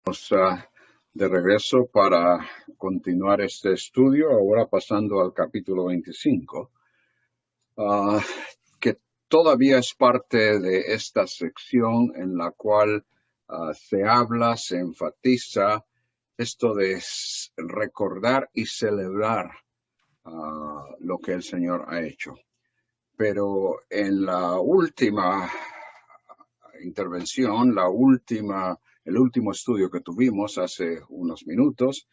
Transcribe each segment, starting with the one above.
De regreso para continuar este estudio, ahora pasando al capítulo 25, ah, que todavía es parte de esta sección en la cual se habla, se enfatiza esto de recordar y celebrar lo que el Señor ha hecho. Pero en la última intervención, el último estudio que tuvimos hace unos minutos,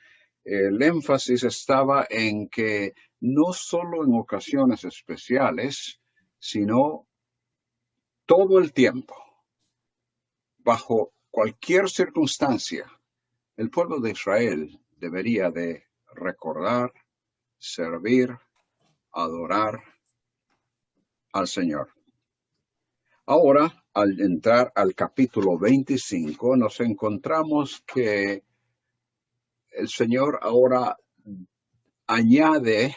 el énfasis estaba en que no solo en ocasiones especiales, sino todo el tiempo, bajo cualquier circunstancia, el pueblo de Israel debería de recordar, servir, adorar al Señor. Ahora, al entrar al capítulo 25, nos encontramos que el Señor ahora añade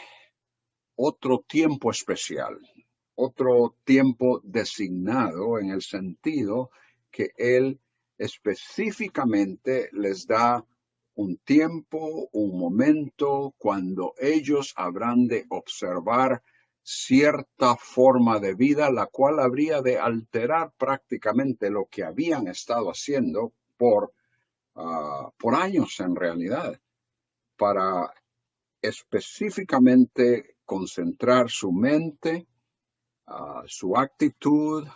otro tiempo especial, otro tiempo designado en el sentido que Él específicamente les da un tiempo, un momento cuando ellos habrán de observar cierta forma de vida, la cual habría de alterar prácticamente lo que habían estado haciendo por años en realidad, para específicamente concentrar su mente, su actitud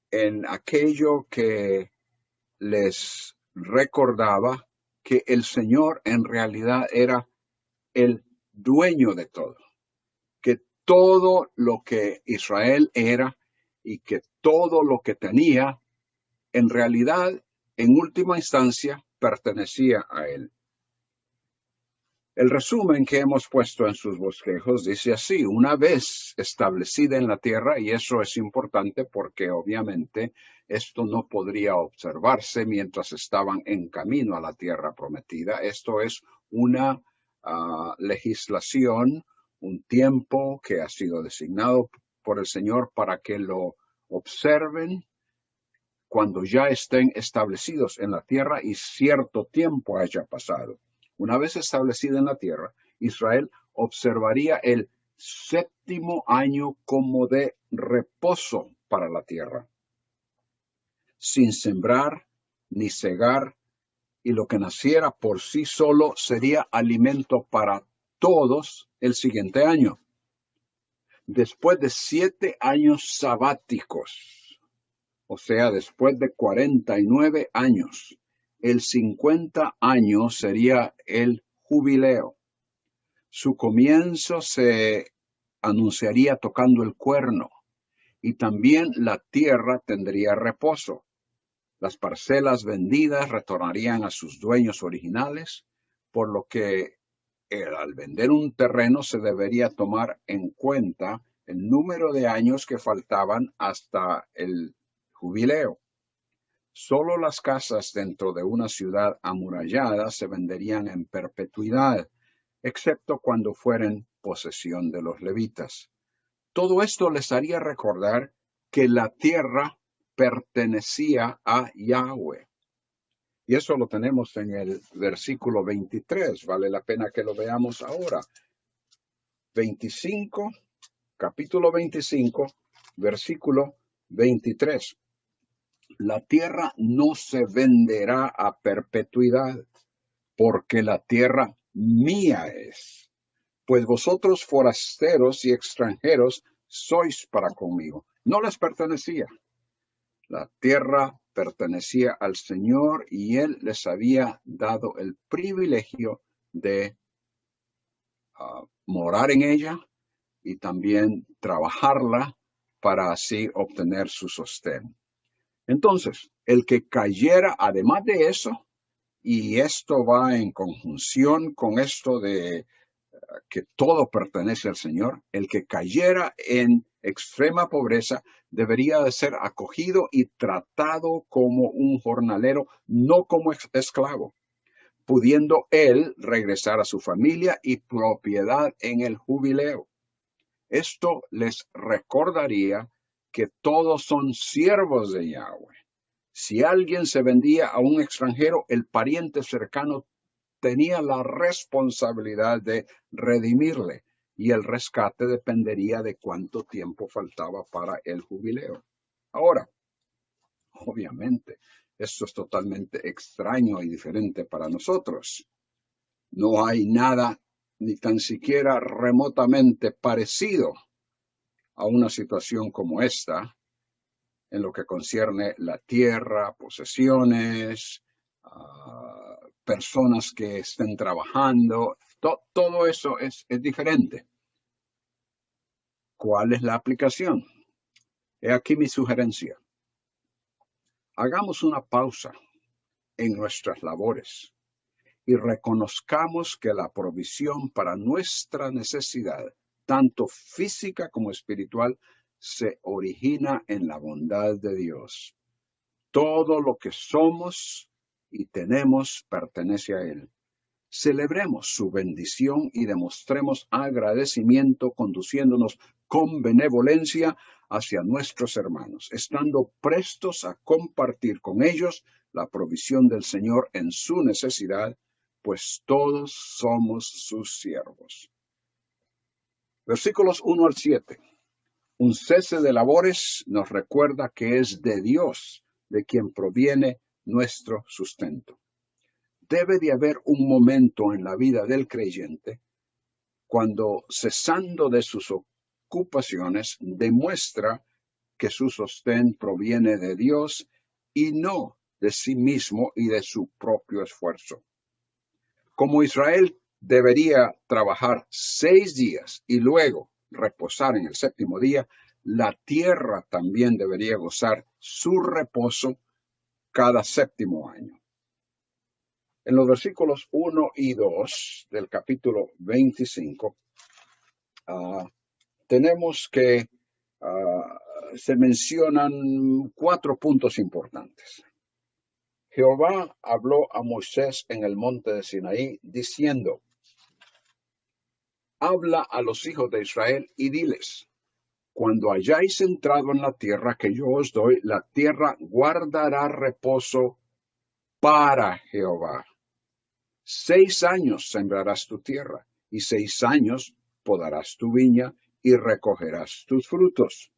en aquello que les recordaba que el Señor en realidad era el dueño de todo, que todo lo que Israel era y que todo lo que tenía, en realidad, en última instancia, pertenecía a Él. El resumen que hemos puesto en sus bosquejos dice así: una vez establecida en la tierra, y eso es importante porque obviamente esto no podría observarse mientras estaban en camino a la tierra prometida. Esto es una legislación, un tiempo que ha sido designado por el Señor para que lo observen cuando ya estén establecidos en la tierra y cierto tiempo haya pasado. Una vez establecida en la tierra, Israel observaría el séptimo año como de reposo para la tierra, sin sembrar ni cegar, y lo que naciera por sí solo sería alimento para todos el siguiente año. Después de 7 años sabáticos, o sea, después de 49 años, el 50 años sería el jubileo. Su comienzo se anunciaría tocando el cuerno, y también la tierra tendría reposo. Las parcelas vendidas retornarían a sus dueños originales, por lo que al vender un terreno se debería tomar en cuenta el número de años que faltaban hasta el jubileo. Solo las casas dentro de una ciudad amurallada se venderían en perpetuidad, excepto cuando fueran posesión de los levitas. Todo esto les haría recordar que la tierra pertenecía a Yahweh. Y eso lo tenemos en el versículo 23. Vale la pena que lo veamos ahora. 25, capítulo 25, versículo 23. La tierra no se venderá a perpetuidad, porque la tierra mía es. Pues vosotros forasteros y extranjeros sois para conmigo. No les pertenecía. La tierra pertenecía al Señor y Él les había dado el privilegio de morar en ella y también trabajarla para así obtener su sostén. Entonces, el que cayera, además de eso, y esto va en conjunción con esto de que todo pertenece al Señor, el que cayera en extrema pobreza debería de ser acogido y tratado como un jornalero, no como esclavo, pudiendo él regresar a su familia y propiedad en el jubileo. Esto les recordaría que todos son siervos de Yahweh, Si alguien se vendía a un extranjero, el pariente cercano tenía la responsabilidad de redimirle y el rescate dependería de cuánto tiempo faltaba para el jubileo. Ahora, obviamente, esto es totalmente extraño y diferente para nosotros. No hay nada ni tan siquiera remotamente parecido a una situación como esta en lo que concierne la tierra, posesiones, personas que estén trabajando. Todo eso es diferente. ¿Cuál es la aplicación? He aquí mi sugerencia. Hagamos una pausa en nuestras labores y reconozcamos que la provisión para nuestra necesidad, tanto física como espiritual, se origina en la bondad de Dios. Todo lo que somos y tenemos pertenece a Él. Celebremos su bendición y demostremos agradecimiento conduciéndonos con benevolencia hacia nuestros hermanos, estando prestos a compartir con ellos la provisión del Señor en su necesidad, pues todos somos sus siervos. Versículos 1 al 7. Un cese de labores nos recuerda que es de Dios de quien proviene nuestro sustento. Debe de haber un momento en la vida del creyente cuando, cesando de sus ocupaciones, demuestra que su sostén proviene de Dios y no de sí mismo y de su propio esfuerzo. Como Israel debería trabajar 6 días y luego reposar en el séptimo día, la tierra también debería gozar su reposo cada séptimo año. En los versículos 1 y 2 del capítulo 25, tenemos que se mencionan 4 puntos importantes. Jehová habló a Moisés en el monte de Sinaí, diciendo: habla a los hijos de Israel y diles: cuando hayáis entrado en la tierra que yo os doy, la tierra guardará reposo para Jehová. 6 años sembrarás tu tierra, y 6 años podarás tu viña, y recogerás tus frutos.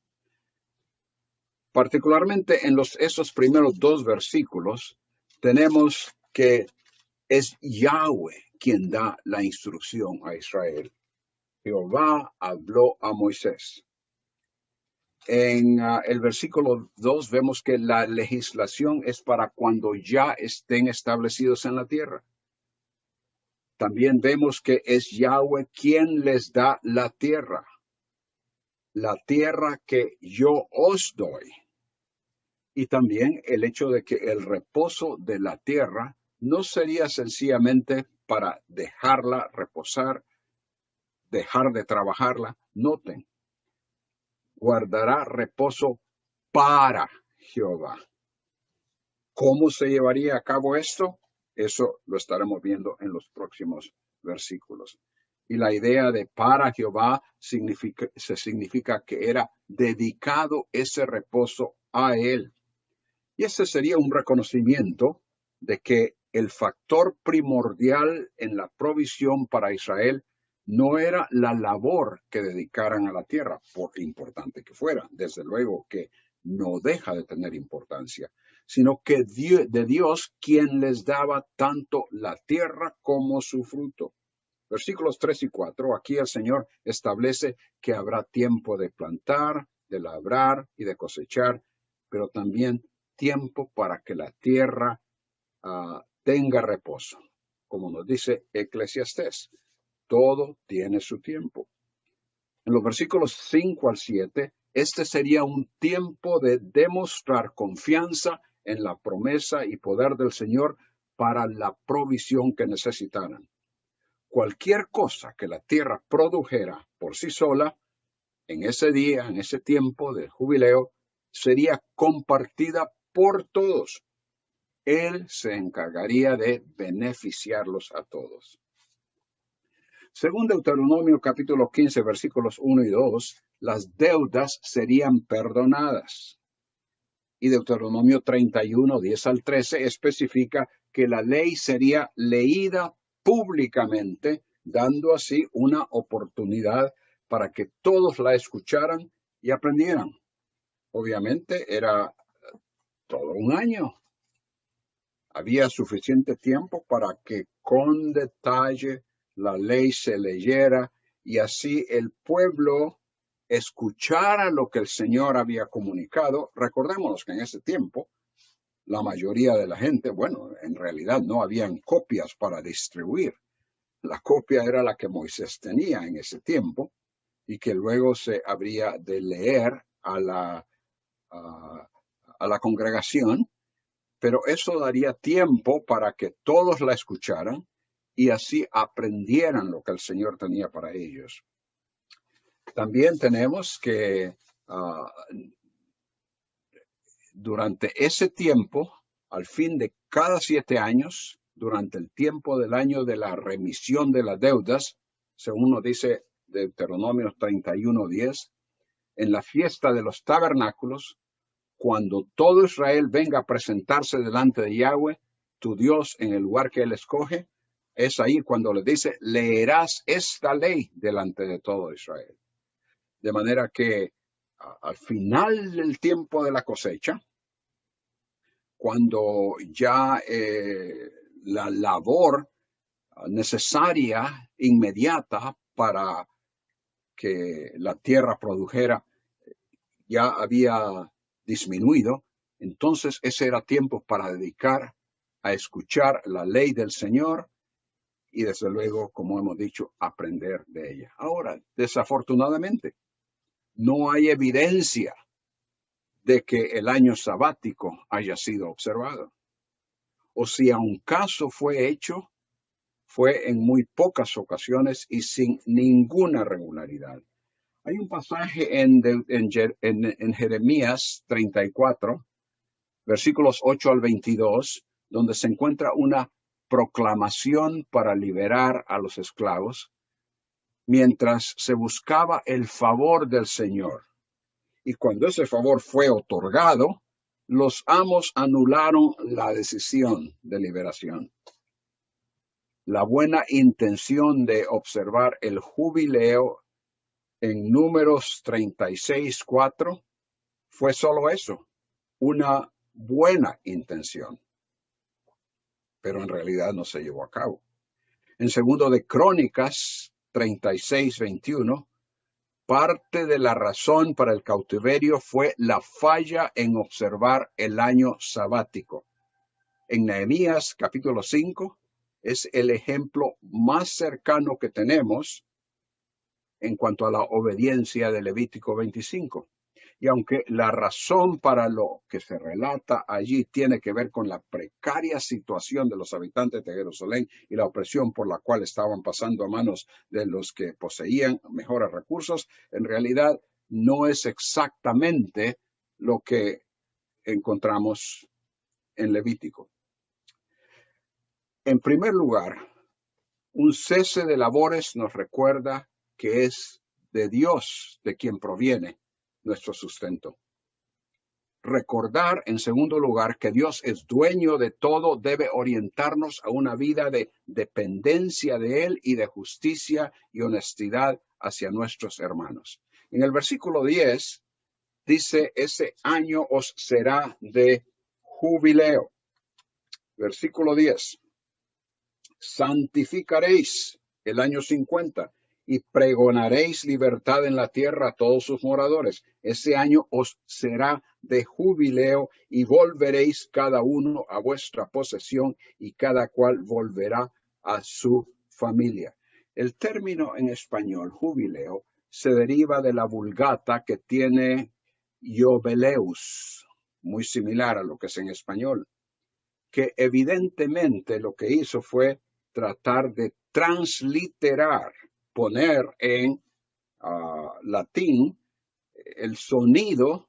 Particularmente en esos primeros 2 versículos, tenemos que es Yahweh quien da la instrucción a Israel. Jehová habló a Moisés. En el versículo 2 vemos que la legislación es para cuando ya estén establecidos en la tierra. También vemos que es Yahweh quien les da la tierra que yo os doy. Y también el hecho de que el reposo de la tierra no sería sencillamente para dejarla reposar, dejar de trabajarla. Noten, guardará reposo para Jehová. ¿Cómo se llevaría a cabo esto? Eso lo estaremos viendo en los próximos versículos. Y la idea de para Jehová significa que era dedicado ese reposo a él. Y ese sería un reconocimiento de que el factor primordial en la provisión para Israel no era la labor que dedicaran a la tierra, por importante que fuera. Desde luego que no deja de tener importancia, sino que de Dios quien les daba tanto la tierra como su fruto. Versículos 3 y 4, aquí el Señor establece que habrá tiempo de plantar, de labrar y de cosechar, pero también tiempo para que la tierra tenga reposo. Como nos dice Eclesiastés, todo tiene su tiempo. En los versículos 5 al 7, este sería un tiempo de demostrar confianza en la promesa y poder del Señor para la provisión que necesitaran. Cualquier cosa que la tierra produjera por sí sola, en ese día, en ese tiempo del jubileo, sería compartida por todos. Él se encargaría de beneficiarlos a todos. Según Deuteronomio capítulo 15, versículos 1 y 2, las deudas serían perdonadas. Y Deuteronomio 31, 10 al 13 especifica que la ley sería leída públicamente, dando así una oportunidad para que todos la escucharan y aprendieran. Obviamente era todo un año. Había suficiente tiempo para que con detalle la ley se leyera y así el pueblo escuchara lo que el Señor había comunicado. Recordémonos que en ese tiempo la mayoría de la gente, bueno, en realidad no habían copias para distribuir. La copia era la que Moisés tenía en ese tiempo y que luego se habría de leer a la congregación, pero eso daría tiempo para que todos la escucharan y así aprendieran lo que el Señor tenía para ellos. También tenemos que durante ese tiempo, al fin de cada 7 años, durante el tiempo del año de la remisión de las deudas, según nos dice Deuteronomio 31:10, en la fiesta de los tabernáculos, cuando todo Israel venga a presentarse delante de Yahweh, tu Dios, en el lugar que él escoge, es ahí cuando le dice, leerás esta ley delante de todo Israel. De manera que al final del tiempo de la cosecha, cuando ya la labor necesaria, inmediata para que la tierra produjera, ya había disminuido, entonces ese era tiempo para dedicar a escuchar la ley del Señor y desde luego, como hemos dicho, aprender de ella. Ahora, desafortunadamente, no hay evidencia de que el año sabático haya sido observado. O si a un caso fue hecho, fue en muy pocas ocasiones y sin ninguna regularidad. Hay un pasaje en Jeremías 34, versículos 8 al 22, donde se encuentra una proclamación para liberar a los esclavos, mientras se buscaba el favor del Señor. Y cuando ese favor fue otorgado, los amos anularon la decisión de liberación. La buena intención de observar el jubileo en Números 36:4 fue solo eso, una buena intención, pero en realidad no se llevó a cabo. En segundo de Crónicas 36:21, parte de la razón para el cautiverio fue la falla en observar el año sabático. En Nehemías capítulo 5 es el ejemplo más cercano que tenemos en cuanto a la obediencia de Levítico 25. Y aunque la razón para lo que se relata allí tiene que ver con la precaria situación de los habitantes de Jerusalén y la opresión por la cual estaban pasando a manos de los que poseían mejores recursos, en realidad no es exactamente lo que encontramos en Levítico. En primer lugar, un cese de labores nos recuerda que es de Dios de quien proviene nuestro sustento. Recordar, en segundo lugar, que Dios es dueño de todo debe orientarnos a una vida de dependencia de Él y de justicia y honestidad hacia nuestros hermanos. En el versículo 10 dice, ese año os será de jubileo. Versículo 10. Santificaréis el año 50 y pregonaréis libertad en la tierra a todos sus moradores. Ese año os será de jubileo y volveréis cada uno a vuestra posesión y cada cual volverá a su familia. El término en español, jubileo, se deriva de la vulgata que tiene iobeleus, muy similar a lo que es en español, que evidentemente lo que hizo fue tratar de transliterar, poner en latín el sonido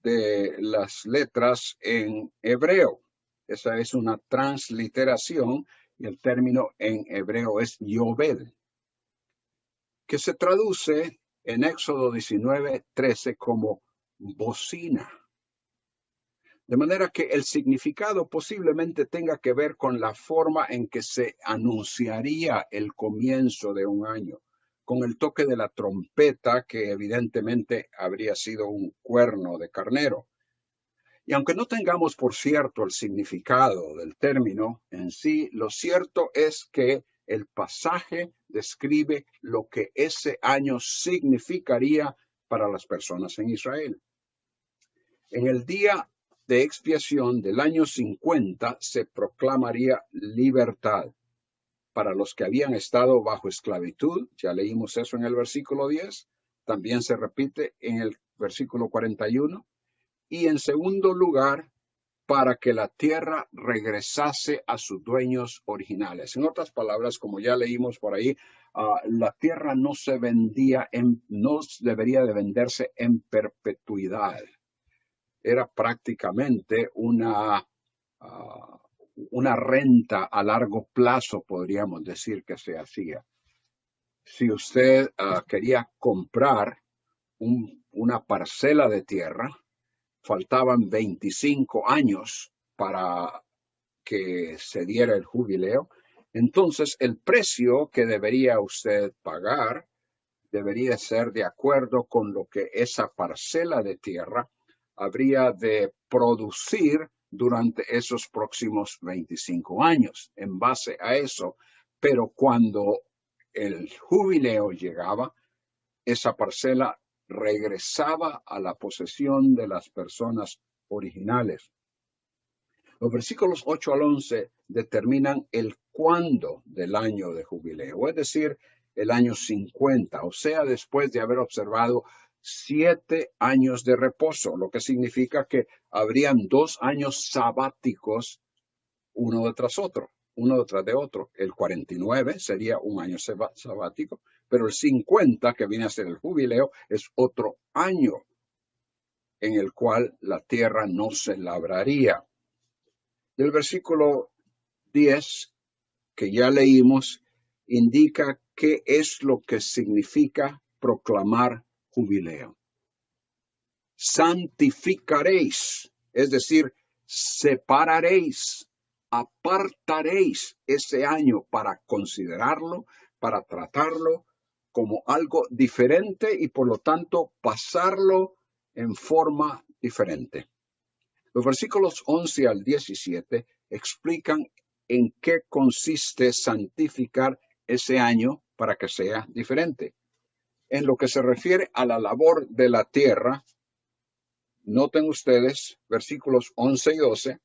de las letras en hebreo. Esa es una transliteración y el término en hebreo es yobel, que se traduce en Éxodo 19:13 como bocina. De manera que el significado posiblemente tenga que ver con la forma en que se anunciaría el comienzo de un año, con el toque de la trompeta, que evidentemente habría sido un cuerno de carnero. Y aunque no tengamos por cierto el significado del término en sí, lo cierto es que el pasaje describe lo que ese año significaría para las personas en Israel. En el día de expiación del año 50 se proclamaría libertad para los que habían estado bajo esclavitud. Ya leímos eso en el versículo 10. También se repite en el versículo 41. Y en segundo lugar, para que la tierra regresase a sus dueños originales. En otras palabras, como ya leímos por ahí, la tierra no se vendía, no debería de venderse en perpetuidad. Era prácticamente una renta a largo plazo, podríamos decir que se hacía. Si usted quería comprar una parcela de tierra, faltaban 25 años para que se diera el jubileo, entonces el precio que debería usted pagar debería ser de acuerdo con lo que esa parcela de tierra habría de producir durante esos próximos 25 años, en base a eso. Pero cuando el jubileo llegaba, esa parcela regresaba a la posesión de las personas originales. Los versículos 8 al 11 determinan el cuándo del año de jubileo, es decir, el año 50, o sea, después de haber observado 7 años de reposo, lo que significa que habrían 2 años sabáticos uno tras otro, uno detrás de otro. El 49 sería un año sabático, pero el 50, que viene a ser el jubileo, es otro año en el cual la tierra no se labraría. El versículo 10, que ya leímos, indica qué es lo que significa proclamar jubileo. Santificaréis, es decir, separaréis, apartaréis ese año para considerarlo, para tratarlo como algo diferente y por lo tanto pasarlo en forma diferente. Los versículos 11 al 17 explican en qué consiste santificar ese año para que sea diferente. En lo que se refiere a la labor de la tierra, noten ustedes versículos 11 y 12,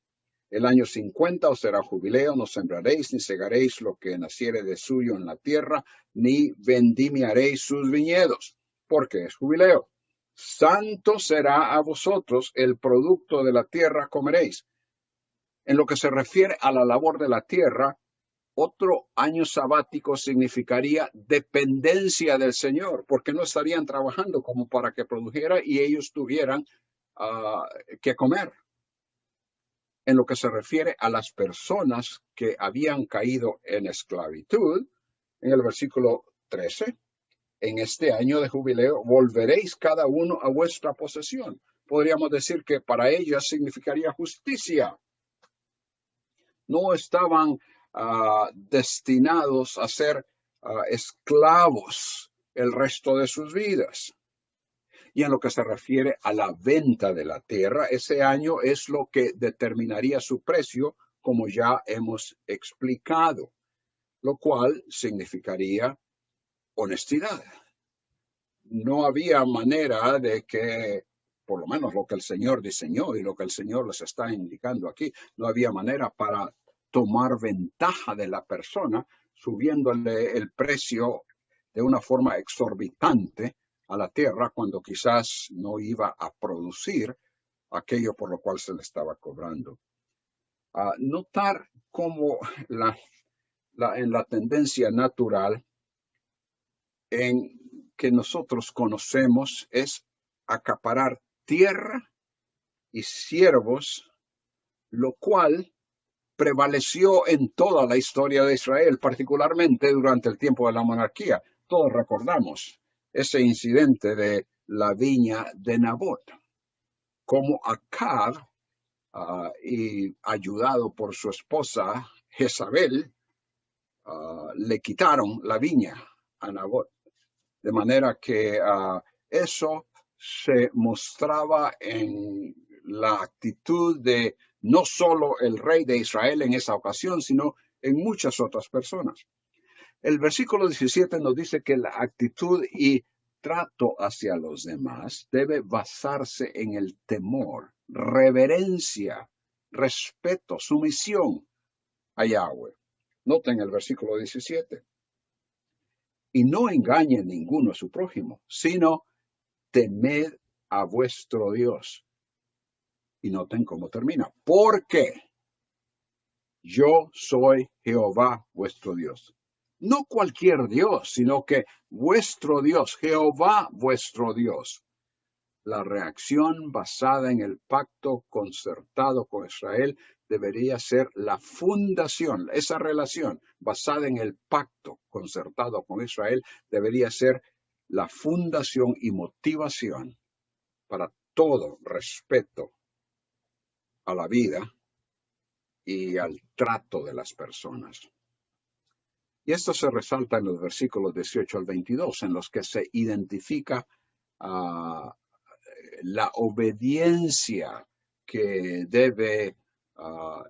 el año 50 os será jubileo, no sembraréis ni segaréis lo que naciere de suyo en la tierra, ni vendimiaréis sus viñedos, porque es jubileo. Santo será a vosotros, el producto de la tierra comeréis. En lo que se refiere a la labor de la tierra, otro año sabático significaría dependencia del Señor, porque no estarían trabajando como para que produjera y ellos tuvieran que comer. En lo que se refiere a las personas que habían caído en esclavitud, en el versículo 13, en este año de jubileo volveréis cada uno a vuestra posesión. Podríamos decir que para ellos significaría justicia. No estaban destinados a ser esclavos el resto de sus vidas. Y en lo que se refiere a la venta de la tierra, ese año es lo que determinaría su precio, como ya hemos explicado, lo cual significaría honestidad. No había manera de que, por lo menos lo que el Señor diseñó y lo que el Señor les está indicando aquí, no había manera para tomar ventaja de la persona subiéndole el precio de una forma exorbitante a la tierra cuando quizás no iba a producir aquello por lo cual se le estaba cobrando. Notar cómo en la tendencia natural en que nosotros conocemos es acaparar tierra y siervos, lo cual prevaleció en toda la historia de Israel, particularmente durante el tiempo de la monarquía. Todos recordamos ese incidente de la viña de Nabot, como Acab y ayudado por su esposa Jezabel, le quitaron la viña a Nabot. De manera que eso se mostraba en la actitud de no solo el rey de Israel en esa ocasión, sino en muchas otras personas. El versículo 17 nos dice que la actitud y trato hacia los demás debe basarse en el temor, reverencia, respeto, sumisión a Yahweh. Noten el versículo 17. Y no engañe ninguno a su prójimo, sino temed a vuestro Dios. Y noten cómo termina. Porque yo soy Jehová vuestro Dios. No cualquier Dios, sino que vuestro Dios, Jehová vuestro Dios. La reacción basada en el pacto concertado con Israel debería ser la fundación. Esa relación basada en el pacto concertado con Israel debería ser la fundación y motivación para todo respeto a la vida y al trato de las personas. Y esto se resalta en los versículos 18 al 22, en los que se identifica la obediencia que debe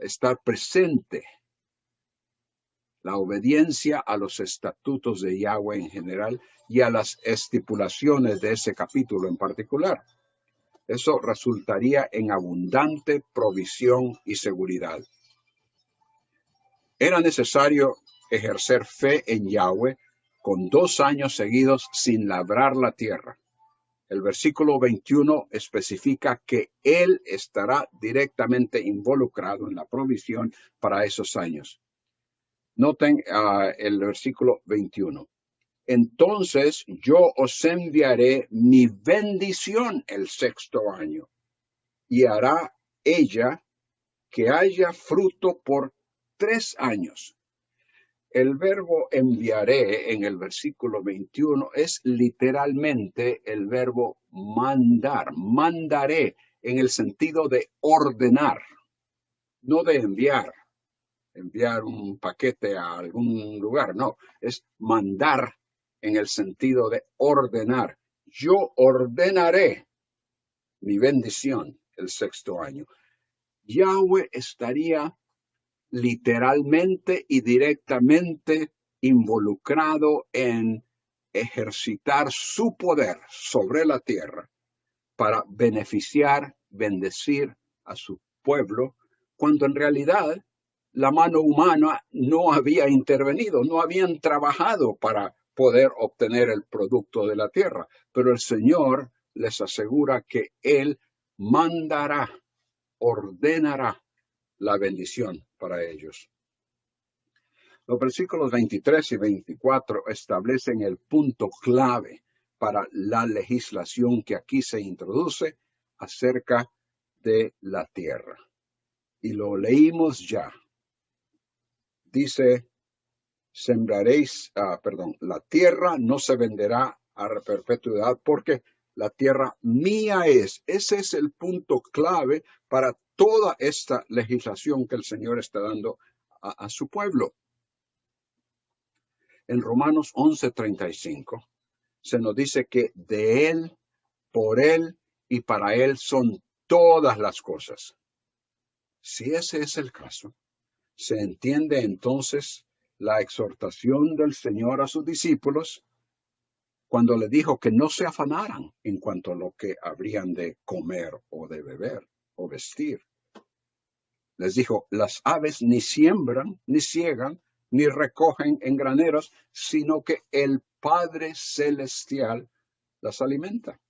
estar presente, la obediencia a los estatutos de Yahweh en general y a las estipulaciones de ese capítulo en particular. Eso resultaría en abundante provisión y seguridad. Era necesario ejercer fe en Yahweh con 2 años seguidos sin labrar la tierra. El versículo 21 especifica que Él estará directamente involucrado en la provisión para esos años. Noten el versículo 21. Entonces yo os enviaré mi bendición el 6º año, y hará ella que haya fruto por 3 años. El verbo enviaré en el versículo 21 es literalmente el verbo mandar. Mandaré en el sentido de ordenar, no de enviar un paquete a algún lugar, no, es mandar en el sentido de ordenar. Yo ordenaré mi bendición el 6º año. Yahweh estaría literalmente y directamente involucrado en ejercitar su poder sobre la tierra para beneficiar, bendecir a su pueblo, cuando en realidad la mano humana no había intervenido, no habían trabajado para poder obtener el producto de la tierra. Pero el Señor les asegura que Él mandará, ordenará la bendición para ellos. Los versículos 23 y 24 establecen el punto clave para la legislación que aquí se introduce acerca de la tierra. Y lo leímos ya. Dice, la tierra no se venderá a perpetuidad porque la tierra mía es. Ese es el punto clave para toda esta legislación que el Señor está dando a su pueblo. En Romanos 11:35 se nos dice que de Él, por Él y para Él son todas las cosas. Si ese es el caso, se entiende entonces la exhortación del Señor a sus discípulos cuando le dijo que no se afanaran en cuanto a lo que habrían de comer o de beber o vestir. Les dijo, las aves ni siembran, ni ciegan, ni recogen en graneros, sino que el Padre Celestial las alimenta.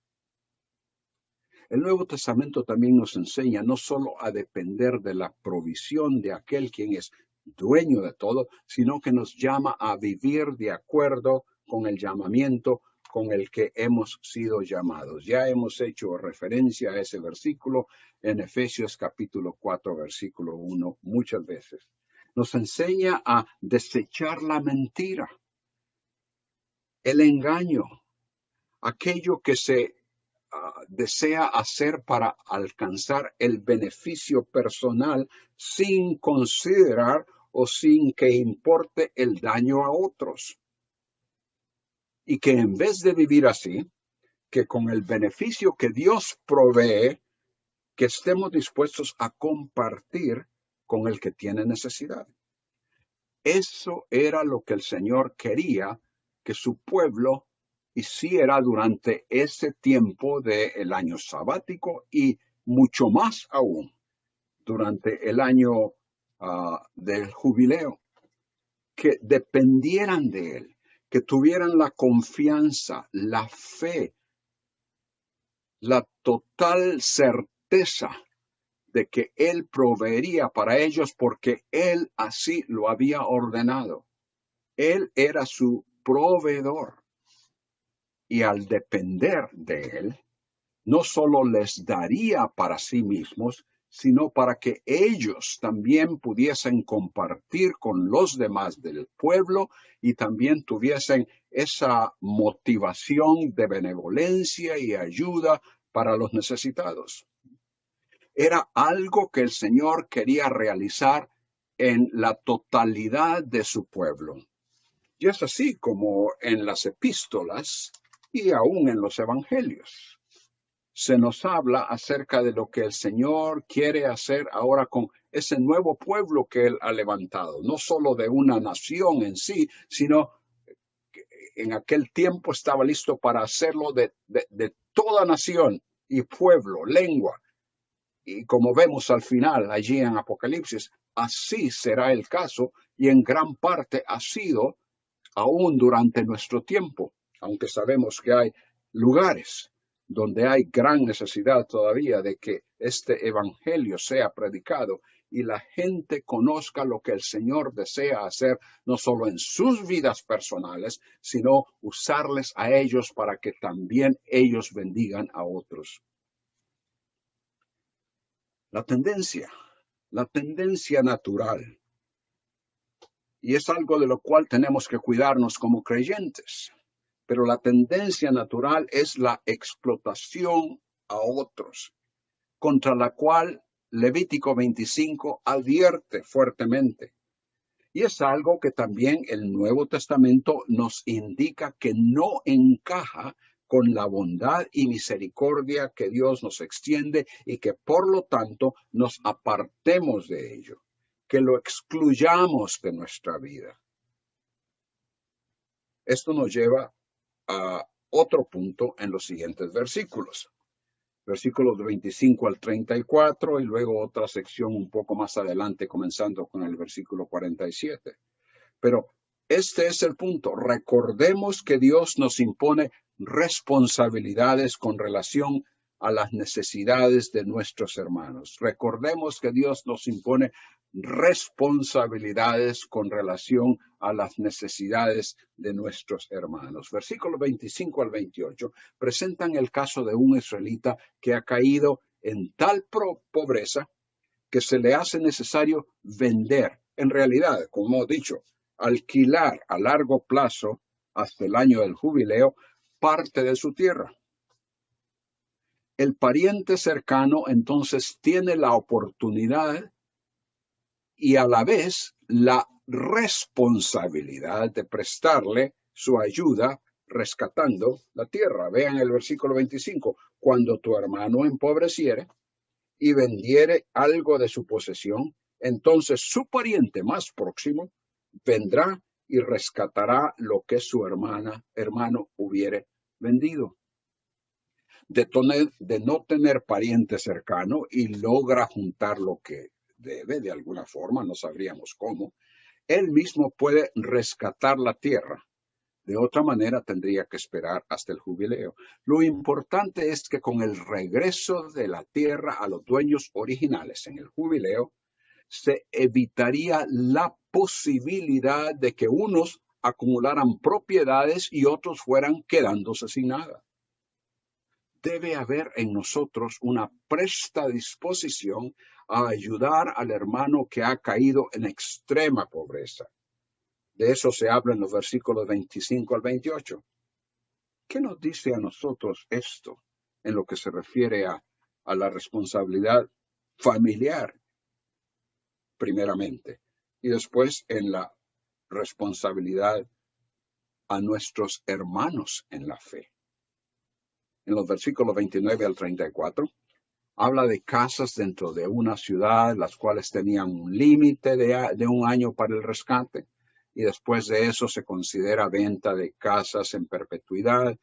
El Nuevo Testamento también nos enseña no solo a depender de la provisión de aquel quien es dueño de todo, sino que nos llama a vivir de acuerdo con el llamamiento con el que hemos sido llamados. Ya hemos hecho referencia a ese versículo en Efesios capítulo 4, versículo 1, muchas veces. Nos enseña a desechar la mentira, el engaño, aquello que se desea hacer para alcanzar el beneficio personal sin considerar o sin que importe el daño a otros. Y que en vez de vivir así, que con el beneficio que Dios provee, que estemos dispuestos a compartir con el que tiene necesidad. Eso era lo que el Señor quería que su pueblo hiciera durante ese tiempo del año sabático y mucho más aún durante el año del jubileo, que dependieran de Él, que tuvieran la confianza, la fe, la total certeza de que Él proveería para ellos porque Él así lo había ordenado. Él era su proveedor. Y al depender de Él, no solo les daría para sí mismos, sino para que ellos también pudiesen compartir con los demás del pueblo y también tuviesen esa motivación de benevolencia y ayuda para los necesitados. Era algo que el Señor quería realizar en la totalidad de su pueblo. Y es así como en las epístolas y aún en los evangelios se nos habla acerca de lo que el Señor quiere hacer ahora con ese nuevo pueblo que Él ha levantado, no solo de una nación en sí, sino que en aquel tiempo estaba listo para hacerlo de toda nación y pueblo, lengua. Y como vemos al final allí en Apocalipsis, así será el caso y en gran parte ha sido aún durante nuestro tiempo, aunque sabemos que hay lugares donde hay gran necesidad todavía de que este evangelio sea predicado y la gente conozca lo que el Señor desea hacer, no solo en sus vidas personales, sino usarles a ellos para que también ellos bendigan a otros. La tendencia natural, y es algo de lo cual tenemos que cuidarnos como creyentes. Pero la tendencia natural es la explotación a otros, contra la cual Levítico 25 advierte fuertemente. Y es algo que también el Nuevo Testamento nos indica que no encaja con la bondad y misericordia que Dios nos extiende y que por lo tanto nos apartemos de ello, que lo excluyamos de nuestra vida. Esto nos lleva a otro punto en los siguientes versículos. Versículos 25 al 34 y luego otra sección un poco más adelante comenzando con el versículo 47. Pero este es el punto. Recordemos que Dios nos impone responsabilidades con relación a las necesidades de nuestros hermanos. Recordemos que Dios nos impone responsabilidades con relación a las necesidades de nuestros hermanos. Versículos 25 al 28 presentan el caso de un israelita que ha caído en tal pobreza que se le hace necesario vender. En realidad, como he dicho, alquilar a largo plazo hasta el año del jubileo parte de su tierra. El pariente cercano entonces tiene la oportunidad y a la vez la responsabilidad de prestarle su ayuda rescatando la tierra. Vean el versículo 25. Cuando tu hermano empobreciere y vendiere algo de su posesión, entonces su pariente más próximo vendrá y rescatará lo que su hermano hubiere vendido. De no tener pariente cercano y logra juntar lo que debe de alguna forma, no sabríamos cómo, él mismo puede rescatar la tierra. De otra manera tendría que esperar hasta el jubileo. Lo importante es que con el regreso de la tierra a los dueños originales en el jubileo, se evitaría la posibilidad de que unos acumularan propiedades y otros fueran quedándose sin nada. Debe haber en nosotros una presta disposición a ayudar al hermano que ha caído en extrema pobreza. De eso se habla en los versículos 25 al 28. ¿Qué nos dice a nosotros esto en lo que se refiere a la responsabilidad familiar, primeramente, y después en la responsabilidad a nuestros hermanos en la fe. En los versículos 29 al 34, habla de casas dentro de una ciudad, las cuales tenían un límite de un año para el rescate, y después de eso se considera venta de casas en perpetuidad.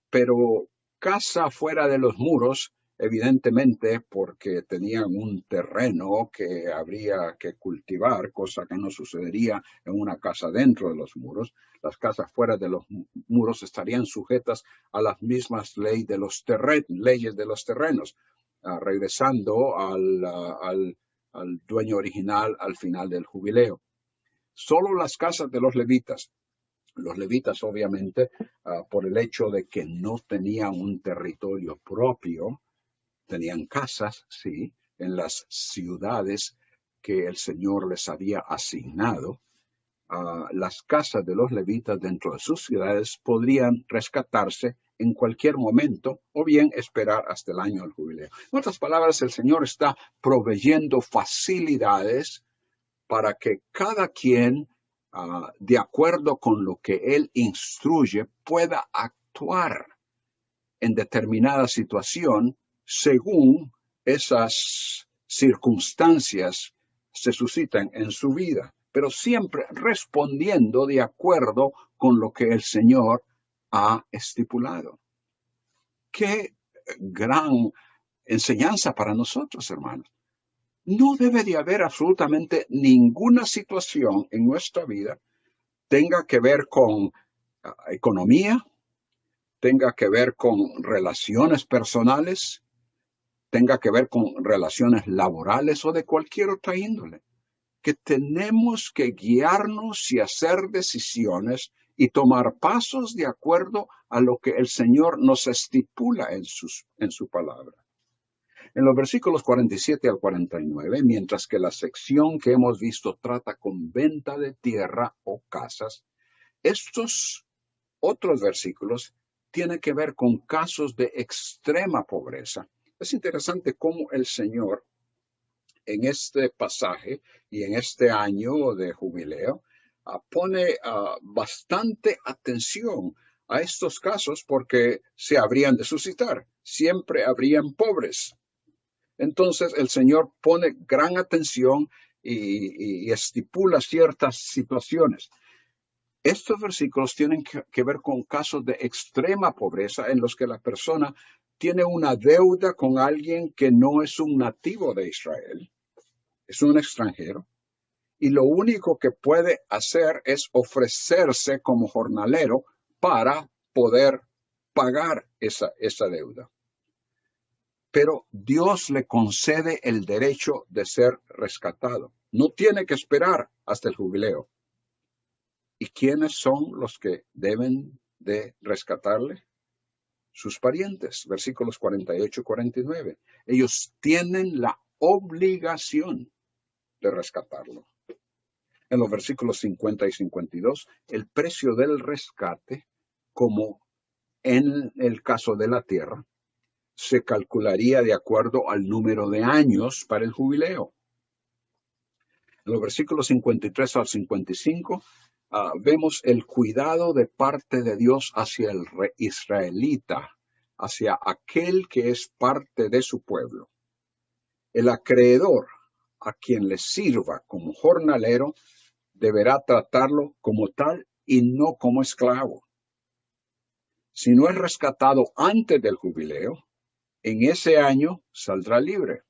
Pero casa fuera de los muros, evidentemente porque tenían un terreno que habría que cultivar, cosa que no sucedería en una casa dentro de los muros. Las casas fuera de los muros estarían sujetas a las mismas leyes de los terrenos, regresando al dueño original al final del jubileo. Solo las casas de los levitas, obviamente, por el hecho de que no tenían un territorio propio, tenían casas, sí, en las ciudades que el Señor les había asignado. Las casas de los levitas dentro de sus ciudades podrían rescatarse en cualquier momento o bien esperar hasta el año del jubileo. En otras palabras, el Señor está proveyendo facilidades para que cada quien, de acuerdo con lo que Él instruye, pueda actuar en determinada situación según esas circunstancias se suscitan en su vida, pero siempre respondiendo de acuerdo con lo que el Señor ha estipulado. Qué gran enseñanza para nosotros, hermanos. No debe de haber absolutamente ninguna situación en nuestra vida tenga que ver con economía, tenga que ver con relaciones personales, tenga que ver con relaciones laborales o de cualquier otra índole, que tenemos que guiarnos y hacer decisiones y tomar pasos de acuerdo a lo que el Señor nos estipula en su palabra. En los versículos 47 al 49, mientras que la sección que hemos visto trata con venta de tierra o casas, estos otros versículos tienen que ver con casos de extrema pobreza. Es interesante cómo el Señor en este pasaje y en este año de jubileo pone bastante atención a estos casos porque se habrían de suscitar. Siempre habrían pobres. Entonces el Señor pone gran atención y estipula ciertas situaciones. Estos versículos tienen que ver con casos de extrema pobreza en los que la persona tiene una deuda con alguien que no es un nativo de Israel, es un extranjero, y lo único que puede hacer es ofrecerse como jornalero para poder pagar esa deuda. Pero Dios le concede el derecho de ser rescatado. No tiene que esperar hasta el jubileo. ¿Y quiénes son los que deben de rescatarle? Sus parientes, versículos 48 y 49. Ellos tienen la obligación de rescatarlo. En los versículos 50 y 52, el precio del rescate, como en el caso de la tierra, se calcularía de acuerdo al número de años para el jubileo. En los versículos 53 al 55 vemos el cuidado de parte de Dios hacia el israelita, hacia aquel que es parte de su pueblo. El acreedor a quien le sirva como jornalero deberá tratarlo como tal y no como esclavo. Si no es rescatado antes del jubileo, en ese año saldrá libre.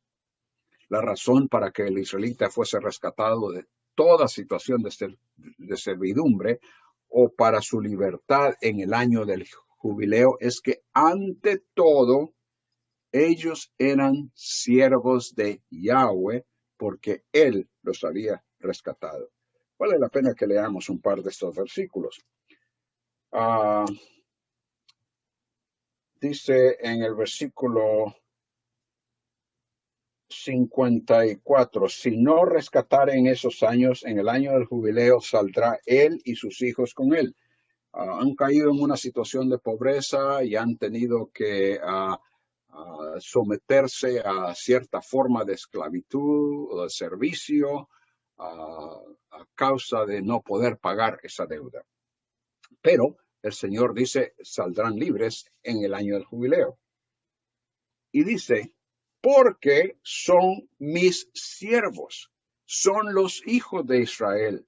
La razón para que el israelita fuese rescatado de toda situación de servidumbre o para su libertad en el año del jubileo es que ante todo ellos eran siervos de Yahweh porque Él los había rescatado. Vale la pena que leamos un par de estos versículos. Dice en el versículo 54, si no rescatare en esos años, en el año del jubileo, saldrá él y sus hijos con él. han caído en una situación de pobreza y han tenido que someterse a cierta forma de esclavitud o de servicio a causa de no poder pagar esa deuda. Pero el Señor dice, saldrán libres en el año del jubileo. Y dice, porque son mis siervos, son los hijos de Israel,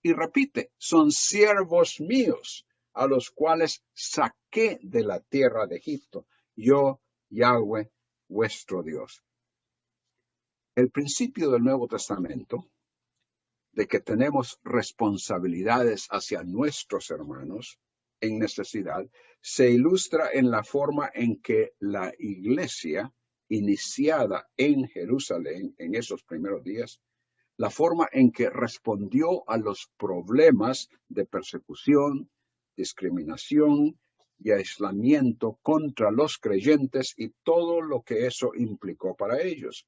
y repite, son siervos míos, a los cuales saqué de la tierra de Egipto, yo, Yahweh, vuestro Dios. El principio del Nuevo Testamento, de que tenemos responsabilidades hacia nuestros hermanos en necesidad, se ilustra en la forma en que la iglesia iniciada en Jerusalén en esos primeros días, la forma en que respondió a los problemas de persecución, discriminación y aislamiento contra los creyentes y todo lo que eso implicó para ellos.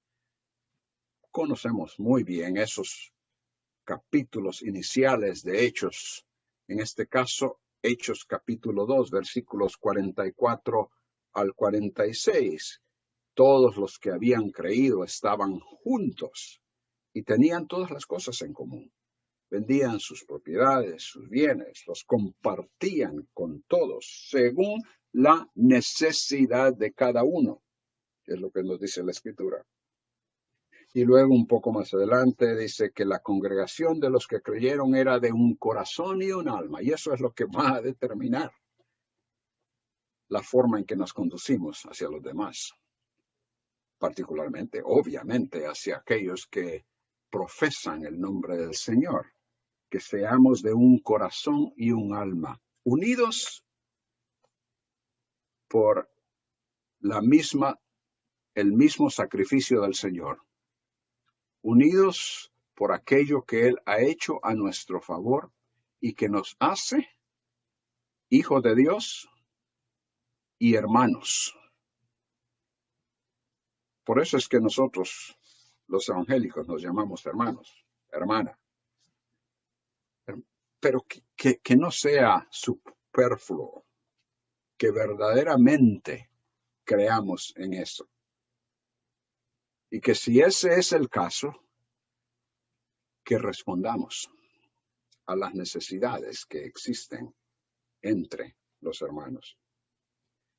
Conocemos muy bien esos capítulos iniciales de Hechos, en este caso Hechos capítulo 2, versículos 44 al 46. Todos los que habían creído estaban juntos y tenían todas las cosas en común. Vendían sus propiedades, sus bienes, los compartían con todos según la necesidad de cada uno, que es lo que nos dice la Escritura. Y luego un poco más adelante dice que la congregación de los que creyeron era de un corazón y un alma. Y eso es lo que va a determinar la forma en que nos conducimos hacia los demás. Particularmente, obviamente, hacia aquellos que profesan el nombre del Señor. Que seamos de un corazón y un alma, unidos por el mismo sacrificio del Señor. Unidos por aquello que Él ha hecho a nuestro favor y que nos hace hijos de Dios y hermanos. Por eso es que nosotros, los evangélicos, nos llamamos hermanos, hermana. Pero que no sea superfluo, que verdaderamente creamos en eso. Y que si ese es el caso, que respondamos a las necesidades que existen entre los hermanos.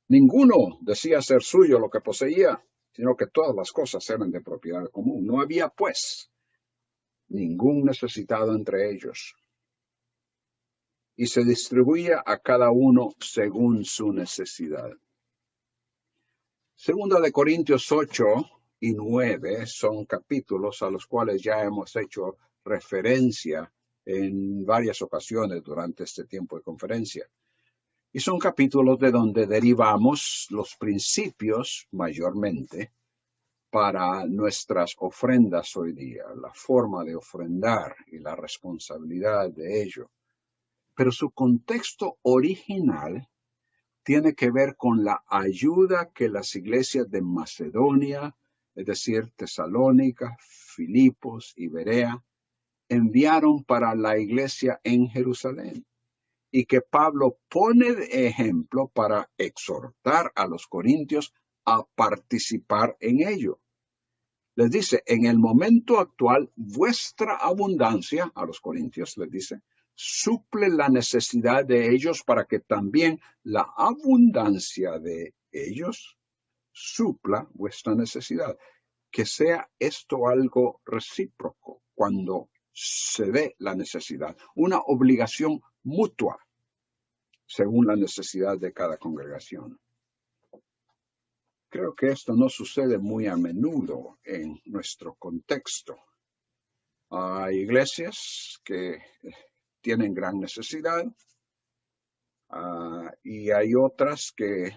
Ninguno decía ser suyo lo que poseía, sino que todas las cosas eran de propiedad común. No había, pues, ningún necesitado entre ellos. Y se distribuía a cada uno según su necesidad. Segunda de Corintios 8 y 9 son capítulos a los cuales ya hemos hecho referencia en varias ocasiones durante este tiempo de conferencia. Y son capítulos de donde derivamos los principios mayormente para nuestras ofrendas hoy día, la forma de ofrendar y la responsabilidad de ello. Pero su contexto original tiene que ver con la ayuda que las iglesias de Macedonia, es decir, Tesalónica, Filipos y Berea, enviaron para la iglesia en Jerusalén y que Pablo pone de ejemplo para exhortar a los corintios a participar en ello. Les dice, en el momento actual, vuestra abundancia, a los corintios les dice, suple la necesidad de ellos para que también la abundancia de ellos supla vuestra necesidad. Que sea esto algo recíproco cuando se dé la necesidad, una obligación mutua según la necesidad de cada congregación. Creo que esto no sucede muy a menudo en nuestro contexto. Hay iglesias que tienen gran necesidad y hay otras que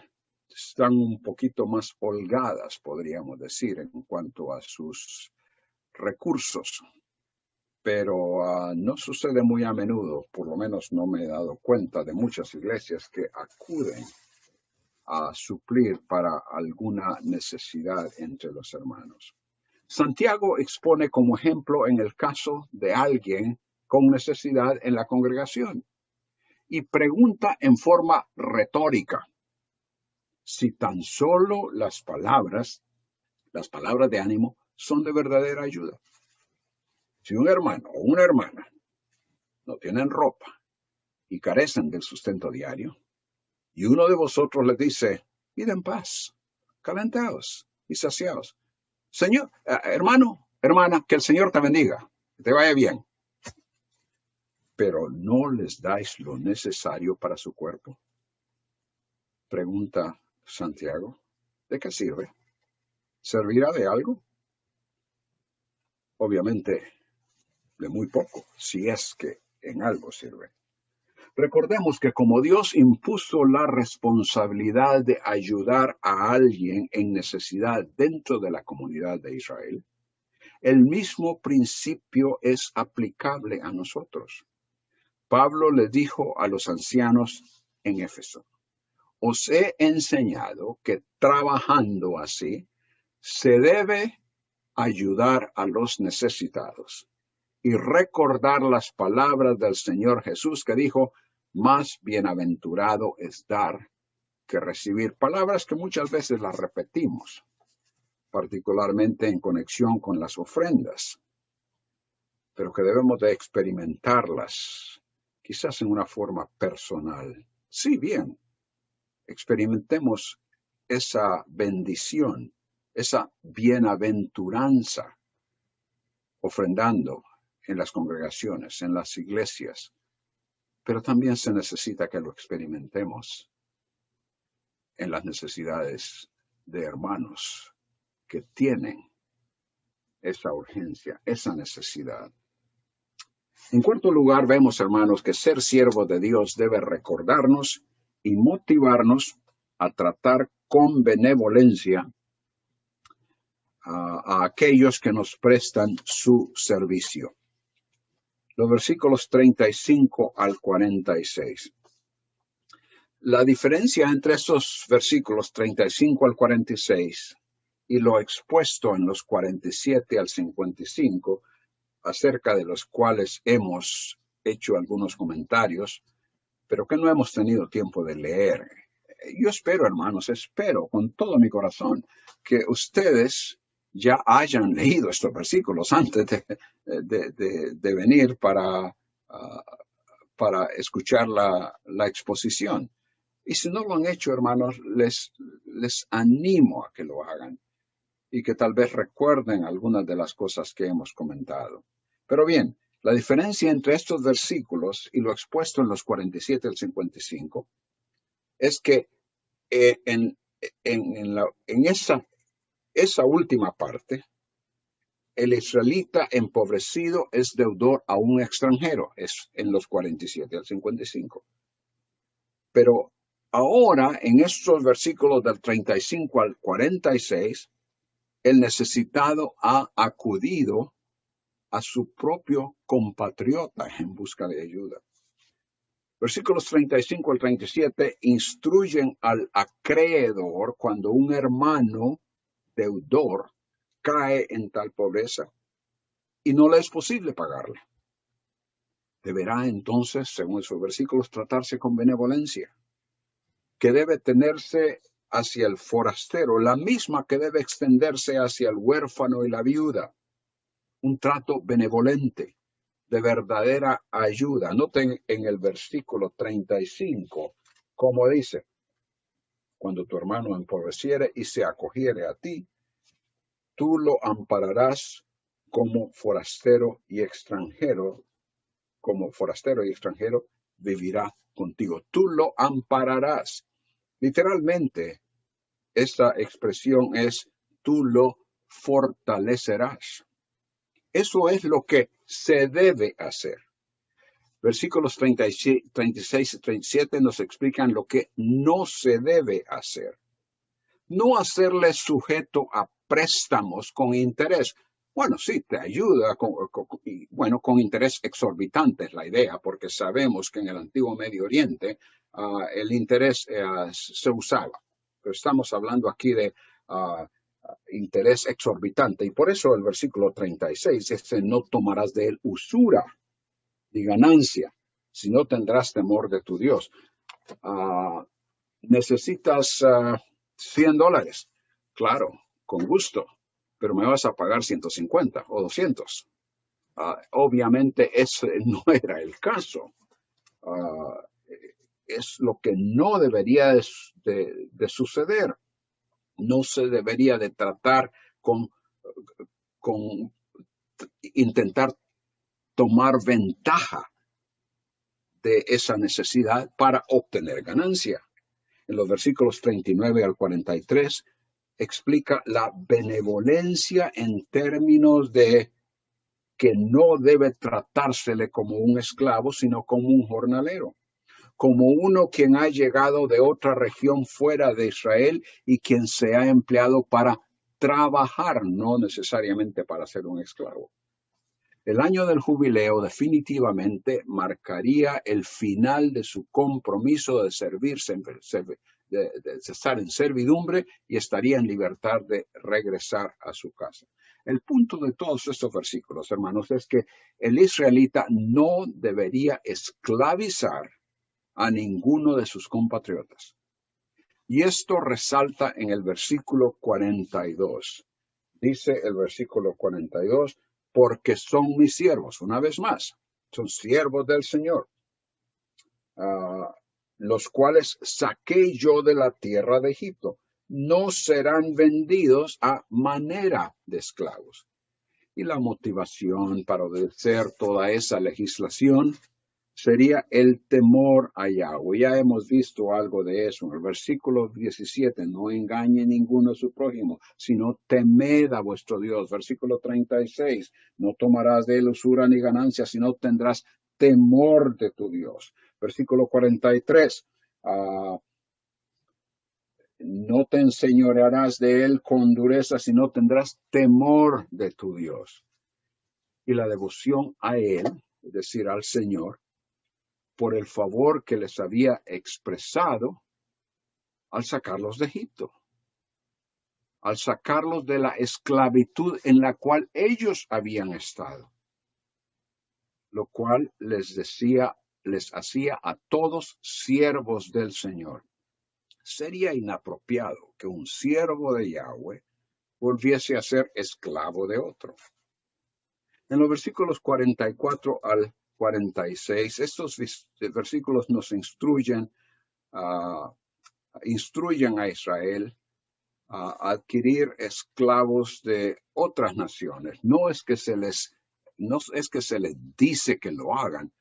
están un poquito más holgadas, podríamos decir, en cuanto a sus recursos. Pero no sucede muy a menudo, por lo menos no me he dado cuenta de muchas iglesias que acuden a suplir para alguna necesidad entre los hermanos. Santiago expone como ejemplo en el caso de alguien con necesidad en la congregación. y pregunta en forma retórica si tan solo las palabras de ánimo, son de verdadera ayuda. Si un hermano o una hermana no tienen ropa y carecen del sustento diario, y uno de vosotros les dice, id en paz, calentaos y saciaos. Señor, hermano, hermana, que el Señor te bendiga, que te vaya bien. Pero no les dais lo necesario para su cuerpo. Pregunta Santiago, ¿de qué sirve? ¿Servirá de algo? Obviamente, de muy poco, si es que en algo sirve. Recordemos que como Dios impuso la responsabilidad de ayudar a alguien en necesidad dentro de la comunidad de Israel, el mismo principio es aplicable a nosotros. Pablo le dijo a los ancianos en Éfeso, os he enseñado que trabajando así se debe ayudar a los necesitados y recordar las palabras del Señor Jesús que dijo, más bienaventurado es dar que recibir. Palabras que muchas veces las repetimos, particularmente en conexión con las ofrendas, pero que debemos de experimentarlas, quizás en una forma personal. Sí, bien, experimentemos esa bendición, esa bienaventuranza, ofrendando en las congregaciones, en las iglesias, pero también se necesita que lo experimentemos en las necesidades de hermanos que tienen esa urgencia, esa necesidad. En cuarto lugar, vemos, hermanos, que ser siervos de Dios debe recordarnos y motivarnos a tratar con benevolencia a aquellos que nos prestan su servicio. Los versículos 35 al 46. La diferencia entre esos versículos 35 al 46 y lo expuesto en los 47 al 55, acerca de los cuales hemos hecho algunos comentarios, pero que no hemos tenido tiempo de leer. Yo espero, hermanos, espero con todo mi corazón que ustedes ya hayan leído estos versículos antes de venir para escuchar la exposición. Y si no lo han hecho, hermanos, les animo a que lo hagan y que tal vez recuerden algunas de las cosas que hemos comentado. Pero bien, la diferencia entre estos versículos y lo expuesto en los 47 al 55 es que en esa última parte, el israelita empobrecido es deudor a un extranjero, es en los 47 al 55. Pero ahora, en estos versículos del 35 al 46, el necesitado ha acudido a su propio compatriota en busca de ayuda. Versículos 35 al 37 instruyen al acreedor cuando un hermano deudor cae en tal pobreza y no le es posible pagarle. Deberá entonces, según esos versículos, tratarse con benevolencia, que debe tenerse hacia el forastero, la misma que debe extenderse hacia el huérfano y la viuda. Un trato benevolente, de verdadera ayuda. Noten en el versículo 35, como dice, cuando tu hermano empobreciere y se acogiere a ti, tú lo ampararás como forastero y extranjero vivirá contigo. Tú lo ampararás. Literalmente, esta expresión es, tú lo fortalecerás. Eso es lo que se debe hacer. Versículos 36 y 37 nos explican lo que no se debe hacer. No hacerle sujeto a préstamos con interés. Bueno, sí, te ayuda, con interés exorbitante es la idea, porque sabemos que en el antiguo Medio Oriente el interés se usaba. Pero estamos hablando aquí de interés exorbitante. Y por eso el versículo 36 dice, no tomarás de él usura ni ganancia, si no tendrás temor de tu Dios. Necesitas $100. Claro, con gusto, pero me vas a pagar 150 o 200. Obviamente ese no era el caso. Es lo que no debería de suceder. No se debería de tratar con intentar tomar ventaja de esa necesidad para obtener ganancia. En los versículos 39 al 43 explica la benevolencia en términos de que no debe tratársele como un esclavo, sino como un jornalero, como uno quien ha llegado de otra región fuera de Israel y quien se ha empleado para trabajar, no necesariamente para ser un esclavo. El año del jubileo definitivamente marcaría el final de su compromiso de servirse, de estar en servidumbre, y estaría en libertad de regresar a su casa. El punto de todos estos versículos, hermanos, es que el israelita no debería esclavizar a ninguno de sus compatriotas. Y esto resalta en el versículo 42. Dice el versículo 42, porque son mis siervos. Una vez más, son siervos del Señor, los cuales saqué yo de la tierra de Egipto. No serán vendidos a manera de esclavos. Y la motivación para obedecer toda esa legislación sería el temor a Yahweh. Ya hemos visto algo de eso en el versículo 17. No engañe ninguno a su prójimo, sino temed a vuestro Dios. Versículo 36. No tomarás de él usura ni ganancia, sino tendrás temor de tu Dios. Versículo 43. No te enseñorearás de él con dureza, sino tendrás temor de tu Dios. Y la devoción a él, es decir, al Señor, por el favor que les había expresado al sacarlos de Egipto, al sacarlos de la esclavitud en la cual ellos habían estado, lo cual les hacía a todos siervos del Señor. Sería inapropiado que un siervo de Yahweh volviese a ser esclavo de otro. En los versículos 44 al 46, estos versículos nos instruyen a Israel a adquirir esclavos de otras naciones. No es que se les dice que lo hagan,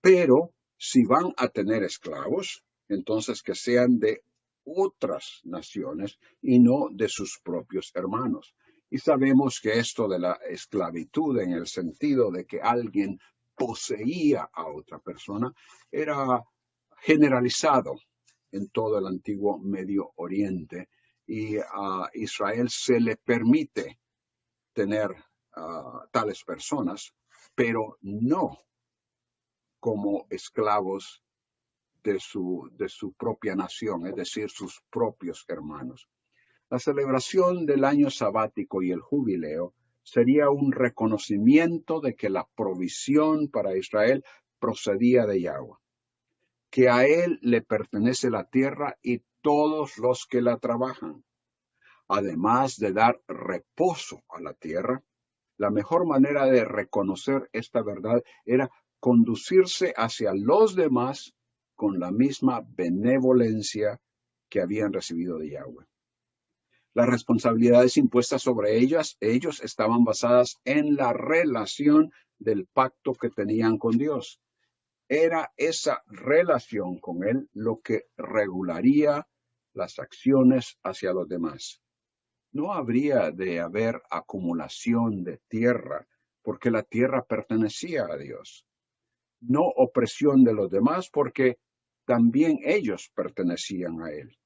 pero si van a tener esclavos, entonces que sean de otras naciones y no de sus propios hermanos. Y sabemos que esto de la esclavitud, en el sentido de que alguien poseía a otra persona, era generalizado en todo el antiguo Medio Oriente, y a Israel se le permite tener tales personas, pero no como esclavos de su propia nación, es decir, sus propios hermanos. La celebración del año sabático y el jubileo sería un reconocimiento de que la provisión para Israel procedía de Yahweh, que a él le pertenece la tierra y todos los que la trabajan. Además de dar reposo a la tierra, la mejor manera de reconocer esta verdad era conducirse hacia los demás con la misma benevolencia que habían recibido de Yahweh. Las responsabilidades impuestas sobre ellos estaban basadas en la relación del pacto que tenían con Dios. Era esa relación con Él lo que regularía las acciones hacia los demás. No habría de haber acumulación de tierra, porque la tierra pertenecía a Dios. No opresión de los demás, porque también ellos pertenecían a Él.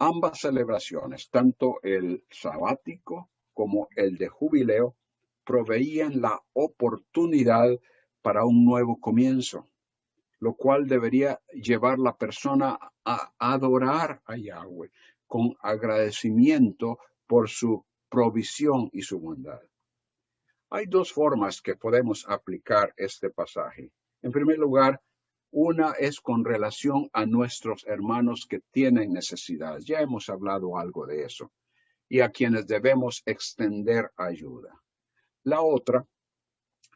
Ambas celebraciones, tanto el sabático como el de jubileo, proveían la oportunidad para un nuevo comienzo, lo cual debería llevar la persona a adorar a Yahweh con agradecimiento por su provisión y su bondad. Hay dos formas que podemos aplicar este pasaje. En primer lugar, Una es con relación a nuestros hermanos que tienen necesidad. Ya hemos hablado algo de eso. Y a quienes debemos extender ayuda. La otra,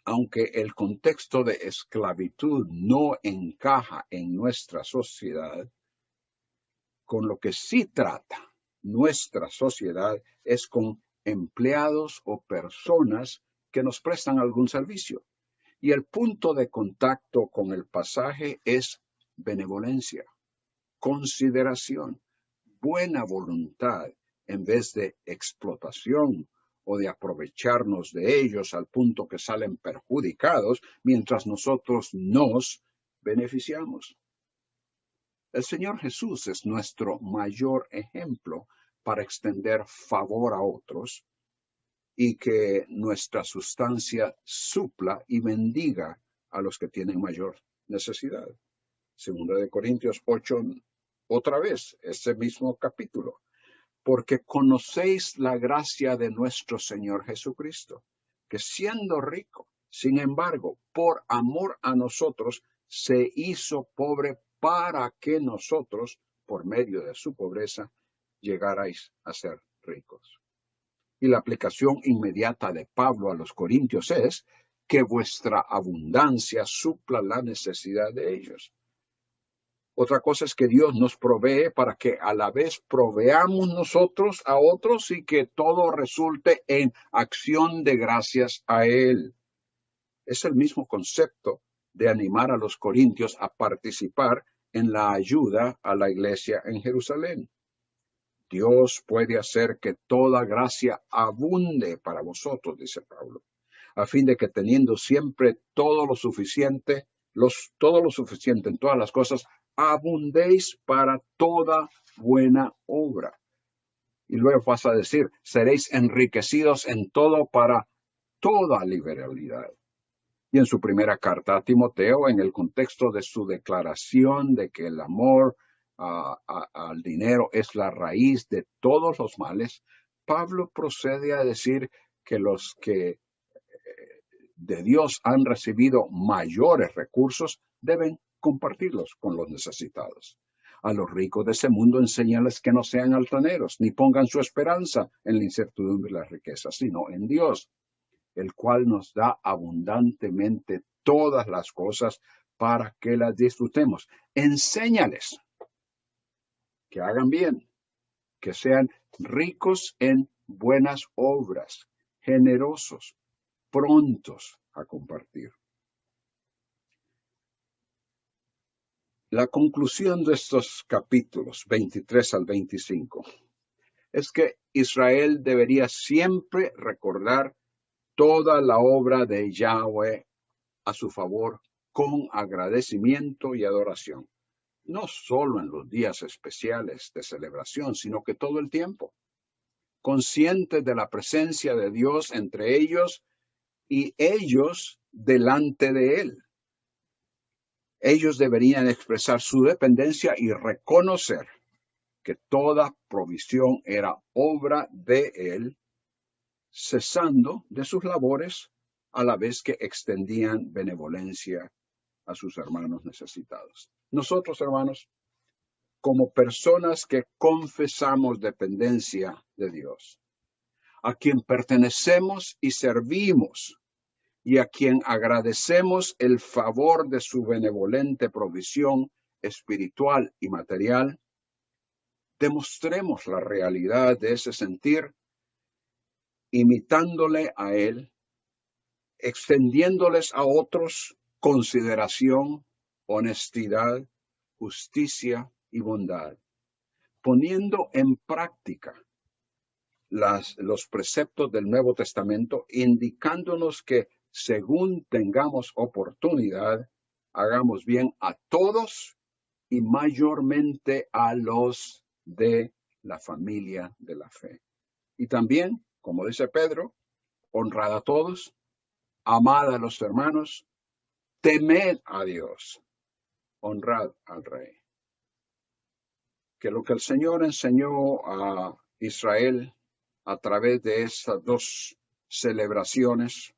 aunque el contexto de esclavitud no encaja en nuestra sociedad, con lo que sí trata nuestra sociedad es con empleados o personas que nos prestan algún servicio. Y el punto de contacto con el pasaje es benevolencia, consideración, buena voluntad, en vez de explotación o de aprovecharnos de ellos al punto que salen perjudicados mientras nosotros nos beneficiamos. El Señor Jesús es nuestro mayor ejemplo para extender favor a otros y que nuestra sustancia supla y bendiga a los que tienen mayor necesidad. Segunda de Corintios 8, otra vez, ese mismo capítulo. Porque conocéis la gracia de nuestro Señor Jesucristo, que siendo rico, sin embargo, por amor a nosotros, se hizo pobre para que nosotros, por medio de su pobreza, llegarais a ser ricos. Y la aplicación inmediata de Pablo a los corintios es que vuestra abundancia supla la necesidad de ellos. Otra cosa es que Dios nos provee para que a la vez proveamos nosotros a otros y que todo resulte en acción de gracias a Él. Es el mismo concepto de animar a los corintios a participar en la ayuda a la iglesia en Jerusalén. Dios puede hacer que toda gracia abunde para vosotros, dice Pablo, a fin de que teniendo siempre todo lo suficiente en todas las cosas, abundéis para toda buena obra. Y luego pasa a decir, seréis enriquecidos en todo para toda liberalidad. Y en su primera carta a Timoteo, en el contexto de su declaración de que el amor al dinero es la raíz de todos los males, Pablo procede a decir que los que de Dios han recibido mayores recursos deben compartirlos con los necesitados. A los ricos de ese mundo enséñales que no sean altaneros, ni pongan su esperanza en la incertidumbre y las riquezas, sino en Dios, el cual nos da abundantemente todas las cosas para que las disfrutemos. Enséñales que hagan bien, que sean ricos en buenas obras, generosos, prontos a compartir. La conclusión de estos capítulos 23 al 25 es que Israel debería siempre recordar toda la obra de Yahweh a su favor con agradecimiento y adoración, no solo en los días especiales de celebración, sino que todo el tiempo, conscientes de la presencia de Dios entre ellos y ellos delante de Él. Ellos deberían expresar su dependencia y reconocer que toda provisión era obra de Él, cesando de sus labores a la vez que extendían benevolencia a sus hermanos necesitados. Nosotros, hermanos, como personas que confesamos dependencia de Dios, a quien pertenecemos y servimos, y a quien agradecemos el favor de su benevolente provisión espiritual y material, demostremos la realidad de ese sentir, imitándole a Él, extendiéndoles a otros consideración, honestidad, justicia y bondad, poniendo en práctica los preceptos del Nuevo Testamento, indicándonos que según tengamos oportunidad, hagamos bien a todos y mayormente a los de la familia de la fe. Y también, como dice Pedro, honrad a todos, amad a los hermanos, temed a Dios, honrad al Rey. Que lo que el Señor enseñó a Israel a través de estas dos celebraciones,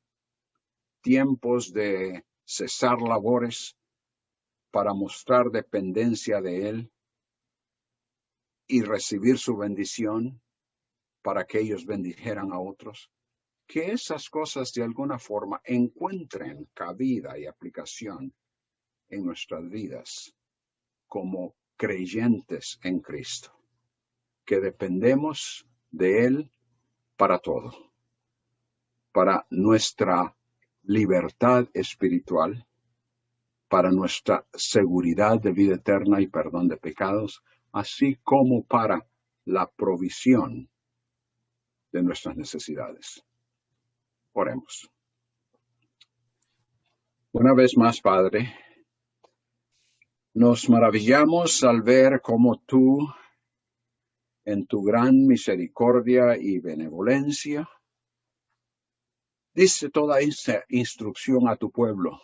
tiempos de cesar labores para mostrar dependencia de Él y recibir su bendición para que ellos bendijeran a otros. Que esas cosas de alguna forma encuentren cabida y aplicación en nuestras vidas como creyentes en Cristo, que dependemos de Él para todo, para nuestra libertad espiritual, para nuestra seguridad de vida eterna y perdón de pecados, así como para la provisión de nuestras necesidades. Oremos. Una vez más, Padre, nos maravillamos al ver cómo tú, en tu gran misericordia y benevolencia, diste toda esa instrucción a tu pueblo,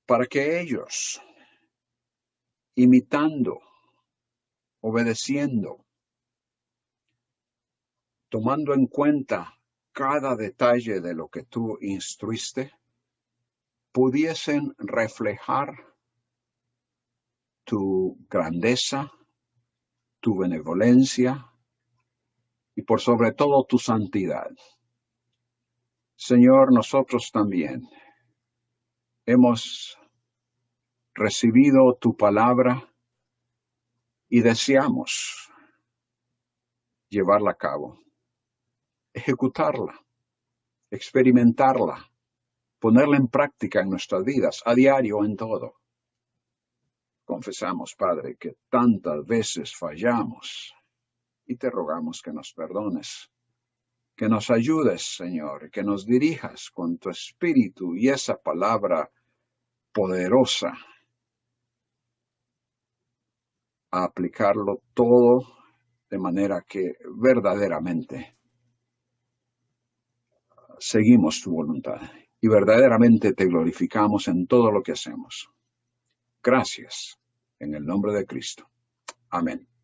para que ellos, imitando, obedeciendo, tomando en cuenta cada detalle de lo que tú instruiste, pudiesen reflejar tu grandeza, tu benevolencia y por sobre todo tu santidad. Señor, nosotros también hemos recibido tu palabra y deseamos llevarla a cabo, ejecutarla, experimentarla, ponerla en práctica en nuestras vidas, a diario, en todo. Confesamos, Padre, que tantas veces fallamos y te rogamos que nos perdones, que nos ayudes, Señor, que nos dirijas con tu espíritu y esa palabra poderosa a aplicarlo todo de manera que verdaderamente seguimos tu voluntad y verdaderamente te glorificamos en todo lo que hacemos. Gracias, en el nombre de Cristo. Amén.